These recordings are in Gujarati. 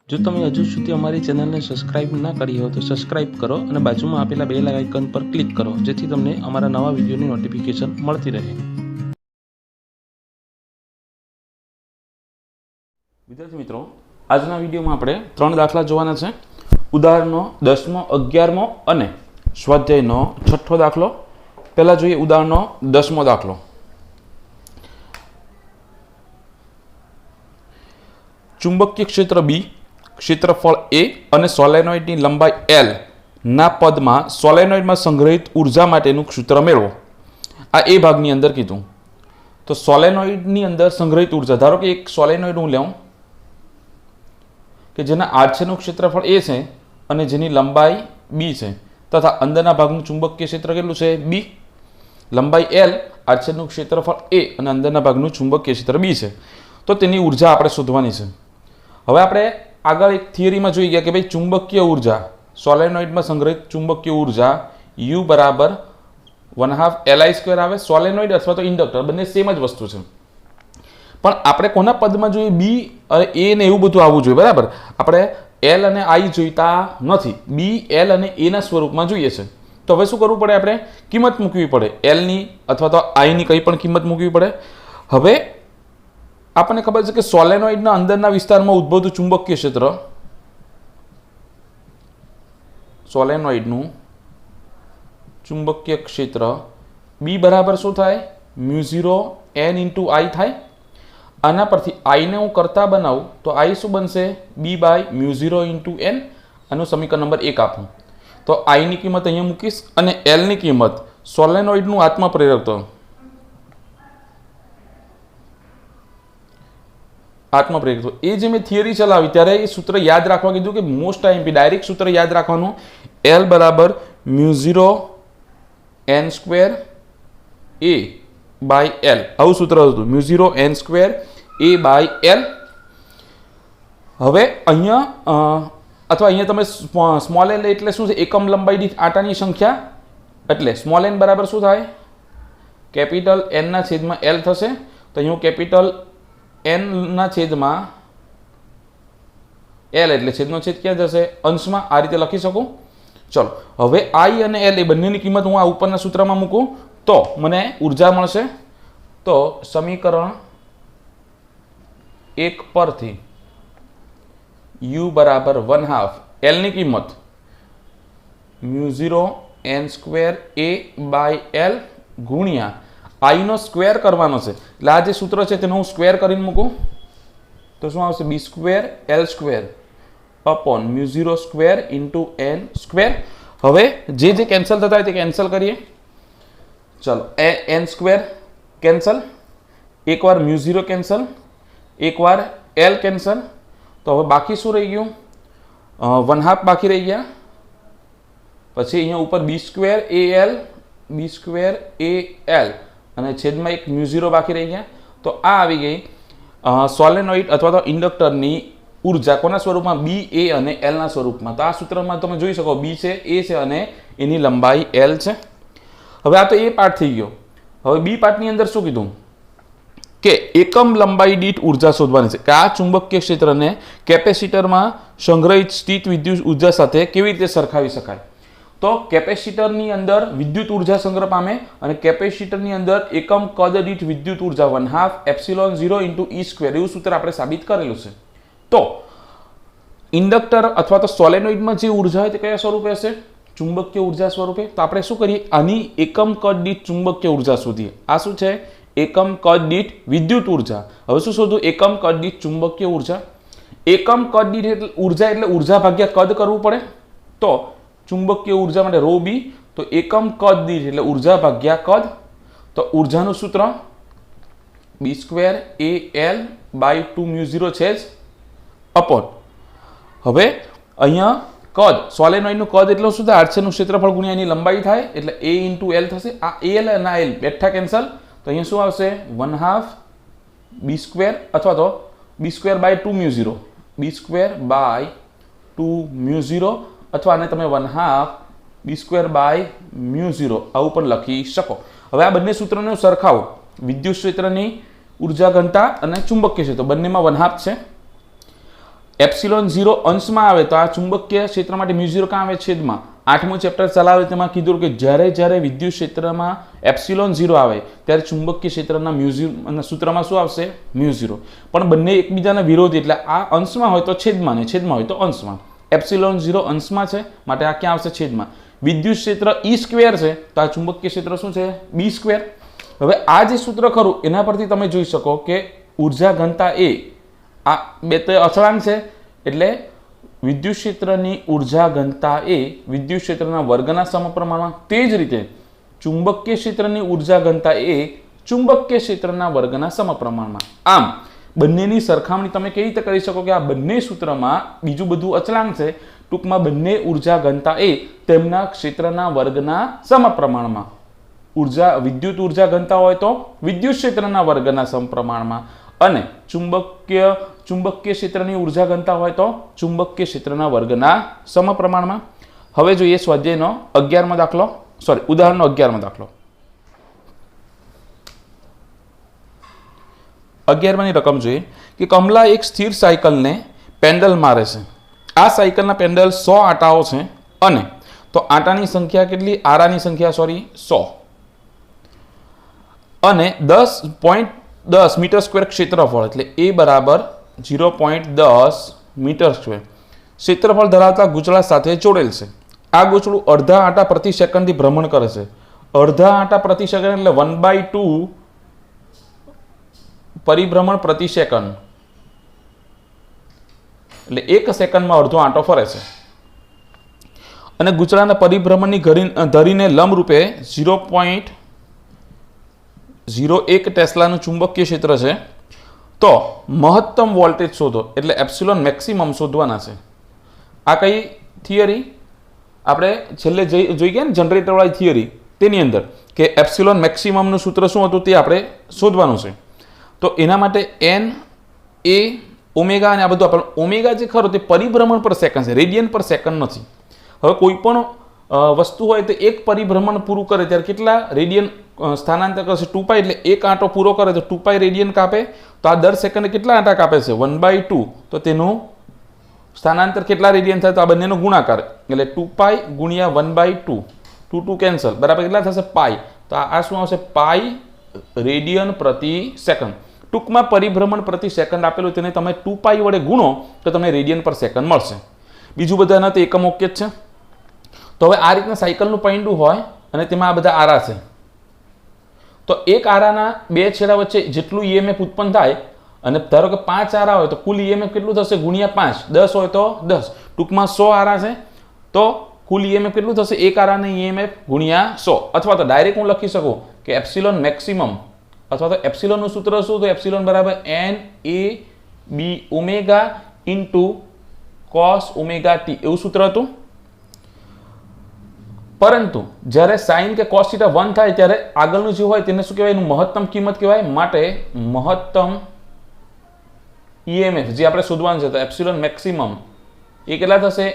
જો તમે હજુ સુધી અમારી ચેનલને સબસ્ક્રાઇબ ના કરી હોય તો સબસ્ક્રાઇબ કરો અને બાજુમાં આપેલા બેલ આઇકન પર ક્લિક કરો જેથી તમને અમારા નવા વિડીયોની નોટિફિકેશન મળતી રહે। વિદ્યાર્થી મિત્રો, આજના વિડીયોમાં આપણે 3 દાખલા જોવાના છે। ઉદાહરણનો 10મો 11મો અને સ્વાધ્યાયનો 6થો દાખલો। પહેલા જોઈએ ઉદાહરણનો 10મો દાખલો। ચુંબકીય ક્ષેત્ર બી, ક્ષેત્રફળ એ અને સોલેનોઇડની લંબાઈ એલ ના પદમાં સોલેનોઇડમાં સંગ્રહિત ઉર્જા માટેનું સૂત્ર મેળવો। આ એ ભાગની અંદર કીધું। તો સોલેનોઇડની અંદર સંગ્રહિત ઉર્જા, ધારો કે એક સોલેનોઇડ હું લઉં કે જેના આડછેદનું ક્ષેત્રફળ એ છે અને જેની લંબાઈ બી છે તથા અંદરના ભાગનું ચુંબકીય ક્ષેત્ર કેટલું છે? બી। લંબાઈ એલ, આડછેદનું ક્ષેત્રફળ એ અને અંદરના ભાગનું ચુંબકીય ક્ષેત્ર બી છે। તો તેની ઉર્જા આપણે શોધવાની છે। હવે આપણે આગળ એક થિયરીમાં જોઈ ગયા કે ભાઈ ચુંબકીય ઉર્જા, સોલેનોઇડમાં સંગ્રહિત ચુંબકીય ઉર્જા U બરાબર 1/2 Li² આવે। સોલેનોઇડ અથવા તો ઇન્ડક્ટર બંને સેમ જ વસ્તુ છે, પણ આપણે કોના પદમાં જોઈએ? બી અને એ ને એવું બધું આવવું જોઈએ, બરાબર। આપણે એલ અને આઈ જોઈતા નથી, બી એલ અને એ ના સ્વરૂપમાં જોઈએ છે। તો હવે શું કરવું પડે? આપણે કિંમત મૂકવી પડે, એલની અથવા તો આઈની કંઈ પણ કિંમત મૂકવી પડે। હવે આપણને ખબર છે કે સોલેનોઇડના અંદરના વિસ્તારમાં ઉદ્ભવતું ચુંબકીય ક્ષેત્ર, સોલેનોઇડનું ચુંબકીય ક્ષેત્ર બી બરાબર શું થાય? μ0 n × I થાય। આના પરથી આઈને હું કરતા બનાવું તો આઈ શું બનશે? b/μ0 × n। આનું સમીકરણ નંબર 1 આપું તો આઈની કિંમત અહીંયા મૂકીશ અને એલની કિંમત સોલેનોઇડનું આત્મપ્રેરકત્વ એ જે મેં થિયરી ચલાવી ત્યારે એ સૂત્ર યાદ રાખવા કીધું કે મોસ્ટ આઈએમપી ડાયરેક્ટ સૂત્ર યાદ રાખવાનું, L બરાબર μ0 n² A/L, આવું સૂત્ર હતું, μ0 n² A/L। હવે અહીંયા અથવા અહીંયા તમે સ્મોલ એલ એટલે શું છે? એકમ લંબાઈ દીઠ આંટાની સંખ્યા, એટલે સ્મોલ એન બરાબર શું થાય? કેપિટલ એન ના છેદમાં એલ થશે। તો અહીંયા કેપિટલ એન ના છેદમાં એલ એટલે છેદનો છેદ ક્યાં જશે? અંશમાં। આ રીતે લખી શકું। ચલો, હવે આઈ અને એલ એ બંનેની કિંમત હું આ ઉપરના સૂત્રમાં મૂકું તો મને ઉર્જા મળશે। તો સમીકરણ 1 પરથી U બરાબર 1/2 એલ ની કિંમત μ0 n² A/L ગુણ્યા આઈ નો સ્ક્વેર કરવાનો છે, એટલે આ જે સૂત્ર છે તેનો હું સ્ક્વેર કરીને મૂકું તો શું આવશે? b² L² upon μ0² × n²। હવે જે કેન્સલ થતા હોય તે કેન્સલ કરીએ। ચલો, n² કેન્સલ, એકવાર μ0 કેન્સલ, એકવાર L કેન્સલ, તો હવે બાકી શું રહી ગયું? 1/2 બાકી રહી ગયા। પછી અહીંયા ઉપર b² AL અને છેદમાં એક μ0 બાકી રહી ગયા। તો આ આવી ગઈ સોલેનોઇડ અથવા તો ઇન્ડક્ટરની ઉર્જા કોના સ્વરૂપમાં? બી, એ અને એલ ના સ્વરૂપમાં। તો આ સૂત્રમાં તમે જોઈ શકો બી છે, એ છે અને એની લંબાઈ એલ છે। હવે આ તો એ પાર્ટ થઈ ગયો। હવે બી પાર્ટની અંદર શું કીધું કે એકમ લંબાઈ દીઠ ઉર્જા શોધવાની છે, કે આ ચુંબકીય ક્ષેત્રને કેપેસિટરમાં સંગ્રહિત સ્થિત વિદ્યુત ઉર્જા સાથે કેવી રીતે સરખાવી શકાય? તો કેપેસિટરની અંદર વિદ્યુત ઉર્જા સંગ્રહ પામે અને કેપેસિટરની અંદર એકમ કદ દીઠ વિદ્યુત ઉર્જા 1/2 ε0 × E², એવું સૂત્ર આપણે સાબિત કરેલું છે। તો ઇન્ડક્ટર અથવા તો સોલેનોઇડમાં જે ઉર્જા હોય તે કયા સ્વરૂપે હશે? ચુંબકીય ઉર્જા સ્વરૂપે। તો આપણે શું કરીએ? આની એકમ કદ દીઠ ચુંબકીય ઉર્જા શોધીએ। આ શું છે? એકમ કદ દીઠ વિદ્યુત ઉર્જા। હવે શું શોધવું? એકમ કદ દીઠ ચુંબકીય ઉર્જા। એકમ કદ દીઠ ઉર્જા એટલે ઉર્જા ભાગ્યા કદ કરવું પડે। તો ચુંબકીય ઉર્જા માટે ρ b, તો એકમ કદ દીઠ એટલે ઉર્જા ભાગ્યા કદ। તો ઉર્જાનું સૂત્ર b² AL/2 μ0 છે જ અપોન, હવે અહીંયા કદ, સોલેનોઇડનું કદ એટલે શું થાય? આડછેદનું ક્ષેત્રફળ ગુણ્યા એની લંબાઈ થાય એટલે A × L થશે। આ એલ અને આ એલ બેઠા કેન્સલ, તો અહીંયા શું આવશે? 1/2 b² અથવા તો b²/2 μ0, b²/2 μ0 અથવા આને તમે 1/2 b²/μ0 આવું પણ લખી શકો। હવે આ બંને સૂત્રોને સરખાવો, વિદ્યુત ક્ષેત્રની ઉર્જા ઘનતા અને ચુંબકીય ક્ષેત્ર બંનેમાં 1/2 છે। એપ્સિલોન 0 અંશમાં આવે તો આ ચુંબકીય ક્ષેત્ર માટે મ્યુ0 ક્યાં આવે? છેદમાં. 8મું ચેપ્ટર ચલાવે તેમાં કીધું કે જ્યારે જ્યારે વિદ્યુત ક્ષેત્રમાં એપ્સિલોન 0 આવે ત્યારે ચુંબકીય ક્ષેત્રના મ્યુ0 સૂત્રમાં શું આવશે? મ્યુ0. પણ બંને એકબીજાના વિરોધી, એટલે આ અંશમાં હોય તો છેદમાં ને છેદમાં હોય તો અંશમાં. એપ્સિલોન 0 અંશમાં છે માટે આ ક્યાં આવશે? છેદમાં. વિદ્યુત ક્ષેત્ર E² છે તો આ ચુંબકીય ક્ષેત્ર શું છે? B². હવે આ જે સૂત્ર ખરું એના પરથી તમે જોઈ શકો કે ઉર્જા ઘનતા એ આ બે તો અચળાંક છે, એટલે વિદ્યુત ક્ષેત્રની ઉર્જા ઘનતા એ વિદ્યુત ક્ષેત્રના વર્ગના સમપ્રમાણમાં. તે જ રીતે ચુંબકીય ક્ષેત્રની ઉર્જા ઘનતા એ ચુંબકીય ક્ષેત્રના વર્ગના સમપ્રમાણમાં. આમ બંનેની સરખામણી તમે કેવી રીતે કરી શકો કે આ બંને સૂત્રમાં બીજું બધું અચળાંક છે, ટૂંકમાં બંને ઉર્જા ઘનતા એ તેમના ક્ષેત્રના વર્ગના સમપ્રમાણમાં. વિદ્યુત ઉર્જા ઘનતા હોય તો વિદ્યુત ક્ષેત્રના વર્ગના સમપ્રમાણમાં, અને ચુંબકીય ક્ષેત્રની ઉર્જા ઘનતા હોય તો ચુંબકીય ક્ષેત્રના વર્ગના સમપ્રમાણમાં. હવે જોઈએ સ્વાધ્યાયનો 11મો દાખલો, ઉદાહરણનો 11મો દાખલો. 11માની રકમ જોઈએ કે કમલા એક સ્થિર સાયકલને પેન્ડલ મારે છે. આ સાયકલના પેન્ડલ 100 આંટાઓ છે, અને તો આંટાની સંખ્યા કેટલી? આરાની સંખ્યા 100, અને 10.10 મીટર સ્ક્વેર ક્ષેત્રફળ, એટલે એ બરાબર 0.10 મીટર સ્ક્વેર ક્ષેત્રફળ ધરાવતા ગૂંચળા સાથે જોડેલ છે. આ ગૂંચળું અડધા આંટા પ્રતિ સેકન્ડથી ભ્રમણ કરે છે. અડધા આંટા પ્રતિ સેકન્ડ એટલે 1/2 પરિભ્રમણ પ્રતિ સેકન્ડ, એટલે 1 સેકન્ડમાં અડધો આંટો ફરે છે. અને ગૂંચળાના પરિભ્રમણની ધરીને લંબ રૂપે 0.01 ટેસ્લાનું ચુંબકીય ક્ષેત્ર છે. તો મહત્તમ વોલ્ટેજ શોધો, એટલે એપ્સિલોન મેક્સિમમ શોધવાના છે. આ કઈ થિયરી? આપણે છેલ્લે જોઈ ગયા ને જનરેટરવાળી થિયરી, તેની અંદર કે એપ્સિલોન મેક્સિમમનું સૂત્ર શું હતું તે આપણે શોધવાનું છે. તો એના માટે n, a, ઓમેગા અને આ બધું આપણે ઓમેગા જે ખરો તે પરિભ્રમણ પર સેકન્ડ છે, રેડિયન પર સેકન્ડ નથી. હવે કોઈ પણ વસ્તુ હોય તો એક પરિભ્રમણ પૂરું કરે ત્યારે કેટલા રેડિયન સ્થાનાંતર કરશે? 2π, એટલે એક આંટો પૂરો કરે તો 2π રેડિયન કાપે. તો આ દર સેકન્ડે કેટલા આંટા કાપે છે? 1/2. તો તેનું સ્થાનાંતર કેટલા રેડિયન થાય? તો આ બંનેનો ગુણાકાર, એટલે 2π ગુણ્યા 1/2, 2 કેન્સલ, બરાબર કેટલા થશે? પાઈ. તો આ શું આવશે? પાઈ રેડિયન પ્રતિ સેકન્ડ. ટૂંકમાં પરિભ્રમણ પ્રતિ સેકન્ડ આપેલું, તેને તમે 2π વડે ગુણો તો તમને રેડિયન પર સેકન્ડ મળશે. બીજું બધાના તો એકમ ઓકે જ છે. તો હવે આ રીતના સાયકલનું પૈંડું હોય અને તેમાં આ બધા આરા છે, તો એક આરાના બે છેડા વચ્ચે જેટલું ઈએમએફ ઉત્પન્ન થાય, અને ધારો કે 5 આરા હોય તો કુલ ઈએમએફ કેટલું થશે? ગુણ્યા 5. 10 હોય તો 10. ટૂંકમાં 100 આરા છે તો કુલ ઈએમએફ કેટલું થશે? એક આરાના ઈએમએફ ગુણ્યા 100. અથવા તો ડાયરેક્ટ હું લખી શકું કે એપ્સિલોન મેક્સિમમ, અથવા તો એપ્સિલોનનું સૂત્ર શું? તો એપ્સિલોન બરાબર NAB omega into cos omega t, એવું સૂત્ર હતું. પરંતુ જ્યારે સાઇન કે cos θ 1 થાય ત્યારે આગળનું જે હોય તેને શું કહેવાય? એનું મહત્તમ કિંમત કહેવાય. માટે મહત્તમ ઈએમએફ જે આપણે શોધવાનું છે, તો એપ્સિલોન મેક્સિમમ એ કેટલા થશે?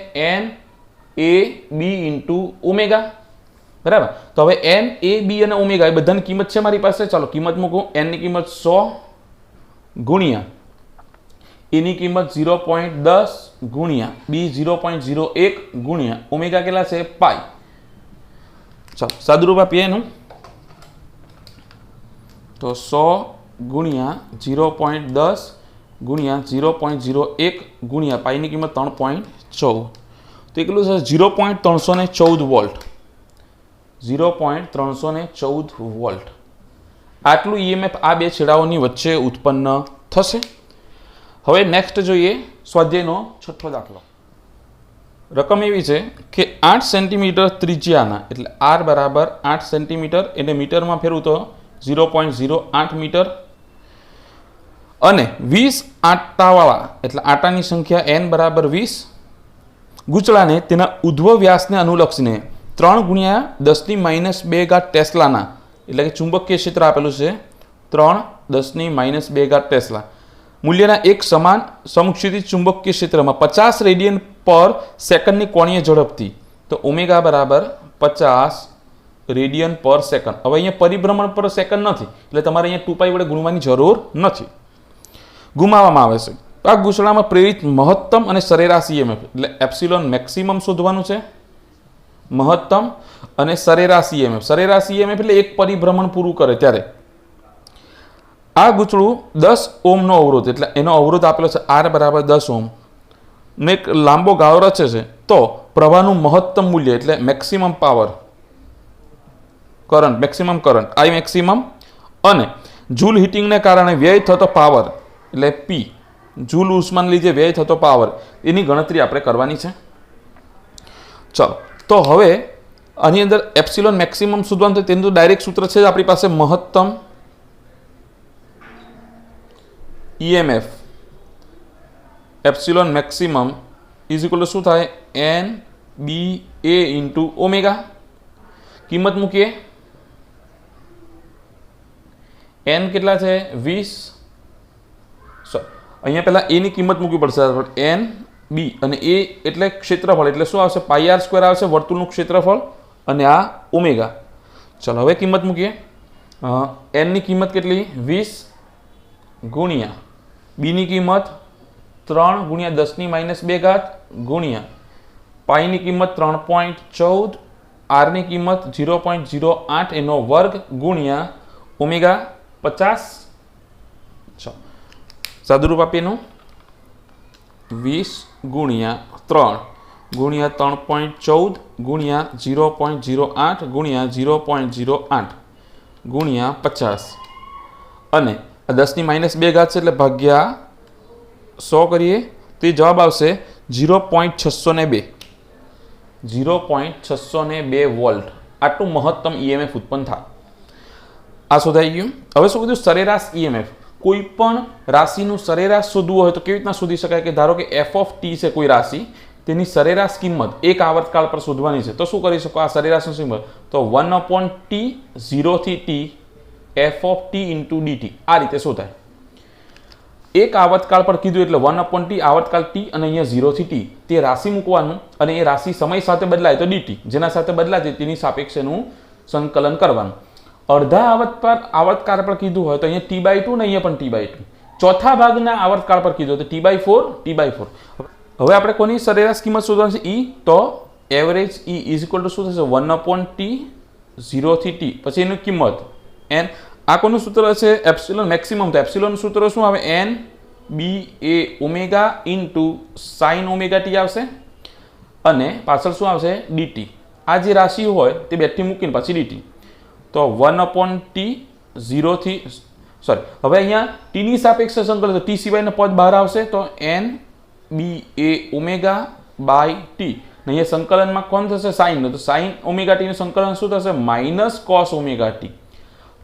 NAB ઇન્ટુ ઓમેગા, બરાબર. તો હવે NAB અને ઓમેગા એ બધાની કિંમત છે મારી પાસે. ચાલો કિંમત મૂકું. n ની કિંમત 100 ગુણ્યા એની કિંમત 0.10 ગુણ્યા b 0.01 ગુણ્યા ઓમેગા કેટલા છે? પાઈ. ચાલો સાદુરૂપ આપીએ એનું. તો 100 ગુણ્યા 0.10 ગુણ્યા 0.01 ગુણ્યા પાઈની કિંમત 3.14, તો કેટલું છે? 0.314 વોલ્ટ. 0.314 વોલ્ટ આટલું ઈએમએફ આ બે છેડાઓની વચ્ચે ઉત્પન્ન થશે. હવે નેક્સ્ટ જોઈએ સ્વાધ્યાયનો 6થો દાખલો. રકમ એવી છે કે 8 સેન્ટીમીટર ત્રિજ્યાના, એટલે r બરાબર 8 સેન્ટીમીટર, એટલે મીટરમાં ફેરવું તો 0.08 મીટર, અને 20 આંટાવાળા, એટલે આંટાની સંખ્યા n બરાબર 20 ગૂંચળાને તેના ઉધ્વ વ્યાસને અનુલક્ષીને 3 ગુણ્યા 10⁻² ટેસ્લાના, એટલે કે ચુંબકીય ક્ષેત્ર આપેલું છે 3 10⁻² ટેસ્લા મૂલ્યના એક સમાન સમક્ષિતિજ ચુંબકીય ક્ષેત્રમાં 50 રેડિયન પર સેકન્ડની કોણીય ઝડપથી, તો ઓમેગા બરાબર 50 રેડિયન પર સેકન્ડ. હવે અહીંયા પરિભ્રમણ પર સેકન્ડ નથી, એટલે તમારે અહીંયા 2π વડે ગુણવાની જરૂર નથી. ગુમાવવામાં આવે છે. તો આ ગૂંચળામાં પ્રેરિત મહત્તમ અને સરેરાશ ઈએમએફ એટલે એપ્સિલોન મેક્સિમમ શોધવાનું છે, મહત્તમ અને સરેરાશ ઈએમએફ. સરેરાશ ઈએમએફ એટલે એક પરિભ્રમણ પૂરું કરે ત્યારે. આ ગૂંચળું 10 ઓહમનો અવરોધ એટલે એનો અવરોધ આપેલો છે R બરાબર 10 ઓહમ ને એક લાંબો ગાળો રચે છે, તો પ્રવાહનું મહત્તમ મૂલ્ય એટલે maximum power current, maximum current I maximum અને જૂલ હીટિંગને કારણે વ્યય થતો પાવર એટલે P, જૂલ ઉષ્માને લીધે વ્યય થતો પાવર, એની ગણતરી આપણે કરવાની છે. ચલો, તો હવે આની અંદર એપ્સિલોન મેક્સિમમ શોધવાનું છે. તેનું ડાયરેક્ટ સૂત્ર છે આપણી પાસે મહત્તમ EMF epsilon maximum is equal two શું થાય NBA ઇન્ટુ ઓમેગા. કિંમત મૂકીએ, n કેટલા છે 20. અહીંયા પહેલા a ની કિંમત મૂકવી પડશે. n b અને a એટલે ક્ષેત્રફળ એટલે શું આવશે પાઈ r સ્ક્વેર આવશે વર્તુળનું ક્ષેત્રફળ અને આ ઓમેગા. ચલો હવે કિંમત મૂકીએ. n ની કિંમત કેટલી 20 ગુણ્યા b ની કિંમત 3 ગુણ્યા 10 ની માઇનસ 2 ઘાત ગુણ્યા પાઈ ની કિંમત 3.14, r ની કિંમત 0.08 એનો વર્ગ ગુણ્યા ઓમેગા 50. સાદુરૂપ આપીનું 20 ગુણ્યા 3 ગુણ્યા 3.14 ગુણ્યા 0.08 ગુણ્યા 0.08 ગુણ્યા 50 અને 10 ની માઇનસ 2 ઘાત છે એટલે ભાગ્યા 100 કરીએ તો જવાબ આવશે 0.602 વોલ્ટ. આટલું મહત્તમ ઈએમએફ ઉત્પન્ન થાય. આ શોધાઈ ગયું. હવે શું કીધું સરેરાશ ઈએમએફ. કોઈ પણ રાશિનું સરેરાશ શોધવું હોય તો કેવી રીતના શોધી શકાય કે ધારો કે f ઓફ t છે કોઈ રાશિ, તેની સરેરાશ કિંમત એક આવર્તકાળ પર શોધવાની છે. તો શું કરી શકો આ સરેરાશનું કિંમત તો 1/t 0 થી t f of t into dt આ રીતે શોધાય. એક આવર્તકાળ પર કીધું એટલે 1/t આવર્તકાળ t અને અહીંયા 0 થી t તે રાશિ મૂકવાનું અને એ રાશિ સમય સાથે બદલાય તો dt જેના સાથે બદલાય તેની સાપેક્ષેનું સંકલન કરવાનું. અડધા આવર્તકાળ પર કીધું હોય તો અહીંયા t/2 ને અહીંયા પણ t/2. ચોથા ભાગના આવર્તકાળ પર કીધું તો t/4 t/4. હવે આપણે કોની સરેરાશ કિંમત શોધવાની છે e તો average e is equal two શું થશે 1/t 0 થી t પછી એની કિંમત n. આ કોનું સૂત્ર છે એપ્સિલોન મેક્સિમમ. તો એપ્સિલોન સૂત્ર શું આવે n b a omega into sine omega t આવશે અને પાછળ શું આવશે dt. આ જે રાશિ હોય તે બેથી મૂકીને પછી dt તો 1/t 0 થી સોરી હવે અહીંયા t ની સાપેક્ષે સંકલન તો t સિવાયના પદ બહાર આવશે તો n b a omega by t ને અહીંયા સંકલનમાં કોણ થશે સાઇન. તો સાઇન ઓમેગા t નું સંકલન શું થશે minus cos omega t.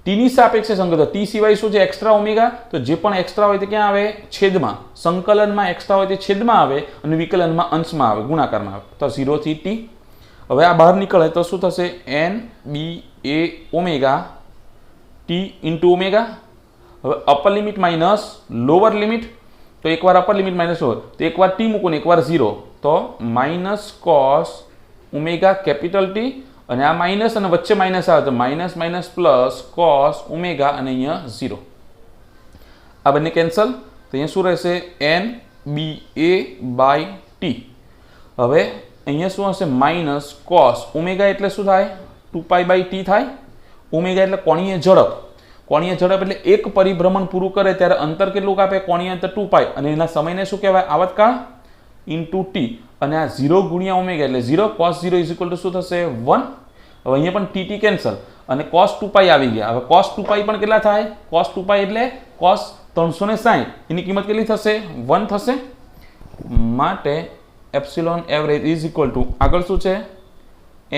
t ની સાપેક્ષે સંકલન t સિવાય શું છે એક્સ્ટ્રા ઓમેગા, તો જે પણ એક્સ્ટ્રા હોય તે ક્યાં આવે છેદમાં. સંકલનમાં એક્સ્ટ્રા હોય તે છેદમાં આવે અને વિકલનમાં અંશમાં આવે ગુણાકારમાં આવે તો 0 થી t. હવે આ બહાર નીકળે તો શું થશે n b a omega t into omega. હવે upper limit minus lower limit તો એકવાર અપર લિમિટ માઇનસ લોઅર તો એકવાર t મૂકો ને એકવાર 0 તો minus cos omega capital t અને આ માઇનસ અને વચ્ચે માઇનસ આવે તો minus minus plus cos omega અને અહીંયા 0. આ બંને કેન્સલ તો અહીંયા શું રહેશે n b a by t. હવે અહીંયા શું હશે માઇનસ કોસ ઓમેગા એટલે શું થાય 2π/t થાય. ઓમેગા એટલે કોણીય ઝડપ. કોણીય ઝડપ એટલે એક પરિભ્રમણ પૂરું કરે ત્યારે અંતર કેટલું કાપે કોણીય અંતર 2π અને એના સમયને શું કહેવાય આવર્તકાળ ઇન્ટુ t અને આ 0 ગુણ્યા ઓમેગા એટલે 0 cos 0 ઇઝ ઇક્વલ ટુ શું થશે 1. હવે અહીંયા પણ tt કેન્સલ અને cos 2π આવી ગયા. હવે cos 2π પણ કેટલા થાય cos 2π એટલે cos 360 એની કિંમત કેટલી થશે 1 થશે. માટે epsilon average is equal two આગળ શું છે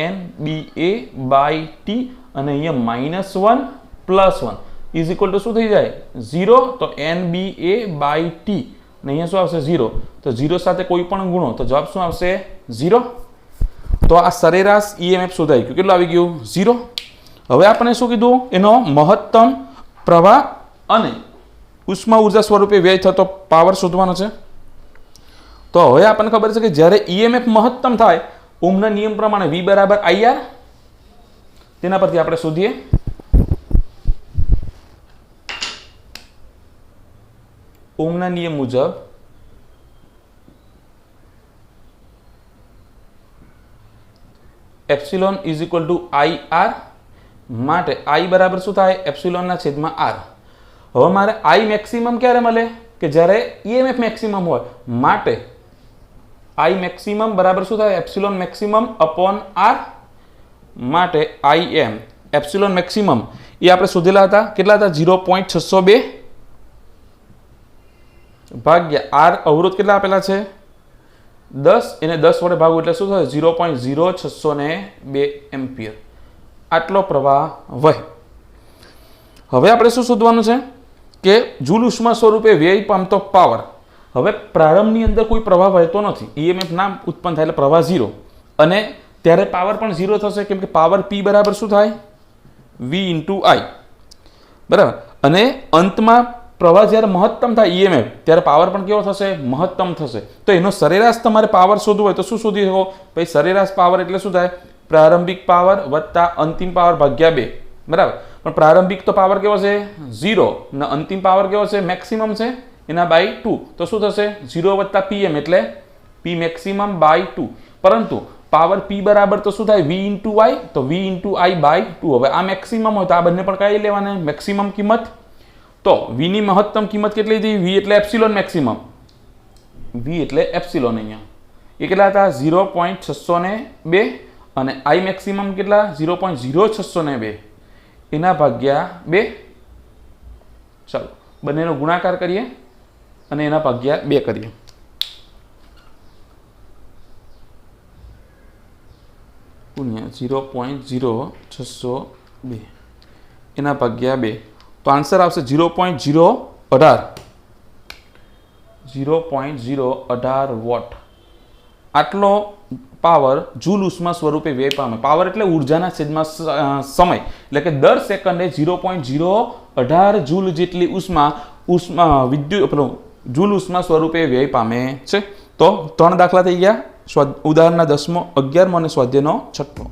nba બાય t અને અહીંયા -1 +1 ઇઝ ઇક્વલ ટુ શું થઈ જાય 0 તો nba બાય t અને અહીંયા શું આવશે 0 તો 0 સાથે કોઈ પણ ગુણો તો જવાબ શું આવશે 0. તો આ સરેરાશ ઈએમએફ શોધાઈ ગયું. કેટલું આવી ગયું 0. હવે આપણે શું કીધું એનો મહત્તમ પ્રવાહ અને ઉષ્મા ઉર્જા સ્વરૂપે વ્યય થતો પાવર શોધવાનો છે. તો હવે આપણને ખબર છે કે જ્યારે ઈએમએફ મહત્તમ થાય ઓહમના નિયમ પ્રમાણે v બરાબર IR તેના પરથી આપણે શોધીએ. ઓહમના નિયમ મુજબ epsilon is equal to I R, માટે આઈ બરાબર શું થાય? એપ્સિલોનના છેદમાં આર. હવે મારે આઈ મેક્સિમમ ક્યારે મળે? કે જ્યારે ઈએમએફ મેક્સિમમ હોય, માટે આઈ મેક્સિમમ બરાબર શું થાય? એપ્સિલોન મેક્સિમમ અપોન આર, માટે આઈ એમ એપ્સિલોન મેક્સિમમ એ આપણે શોધેલા હતા, કેટલા હતા? 0.602 ભાગ્યા આર અવરોધ કેટલા આપેલા છે? 10, એને 10 વડે ભાગવું એટલે શું થશે? 0.0602 એમ્પિયર આટલો પ્રવાહ વહે. હવે આપણે શું શોધવાનું છે? કે જૂલ ઉષ્મા સ્વરૂપે વ્યય પામતો પાવર. હવે પ્રારંભની અંદર કોઈ પ્રવાહ વહેતો નથી, ઈએમએફ ના ઉત્પન્ન થાય એટલે પ્રવાહ 0, અને ત્યારે પાવર પણ 0 થશે, કેમ કે પાવર P બરાબર શું થાય? V ઇન્ટુ આઈ, બરાબર. અને અંતમાં પ્રવાહ જ્યારે મહત્તમ થાય ઈએમએફ, ત્યારે પાવર પણ કેવો થશે? મહત્તમ થશે. તો એનો સરેરાશ તમારે પાવર શોધવો હોય તો શું શોધી શકો? ભાઈ સરેરાશ પાવર એટલે શું થાય? પ્રારંભિક પાવર વત્તા અંતિમ પાવર ભાગ્યા 2, બરાબર. પણ પ્રારંભિક તો પાવર કેવો છે? 0, અને અંતિમ પાવર કેવો છે? મેક્સિમમ છે, એના બાય 2. તો શું થશે? 0 વત્તા પીએમ એટલે પી મેક્સિમમ બાય 2. પરંતુ પાવર P બરાબર તો શું થાય? V ઇન્ટુ આઈ, તો V ઇન્ટુ આઈ બાય 2. હવે આ મેક્સિમમ હોય તો આ બંને પણ કઈ લેવાના? મેક્સિમમ કિંમત. તો V ની મહત્તમ કિંમત કેટલી હતી? V એટલે એપ્સિલોન મેક્સિમમ, V એટલે એપ્સિલોન અહીંયા એ કેટલા હતા? 0.602, અને આઈ મેક્સિમમ કેટલા? 0.0602, એના ભાગ્યા 2. ચાલો બંનેનો ગુણાકાર કરીએ અને એના ભાગ્યા 2 કરીએ. ગુણ્યા 0.0602 એના ભાગ્યા 2, તો આન્સર આવશે 0.018 વોટ. આટલો પાવર જૂલ ઉષ્મા સ્વરૂપે વ્યય પામે. પાવર એટલે ઉર્જાના છેદમાં સમય, એટલે કે દર સેકન્ડે 0.018 જૂલ જેટલી વિદ્યુત જૂલ ઉષ્મા સ્વરૂપે વ્યય પામે છે. તો 3 દાખલા થઈ ગયા. ઉદાહરણના 10મો, 11મો અને સ્વાધ્યાયનો 6મો.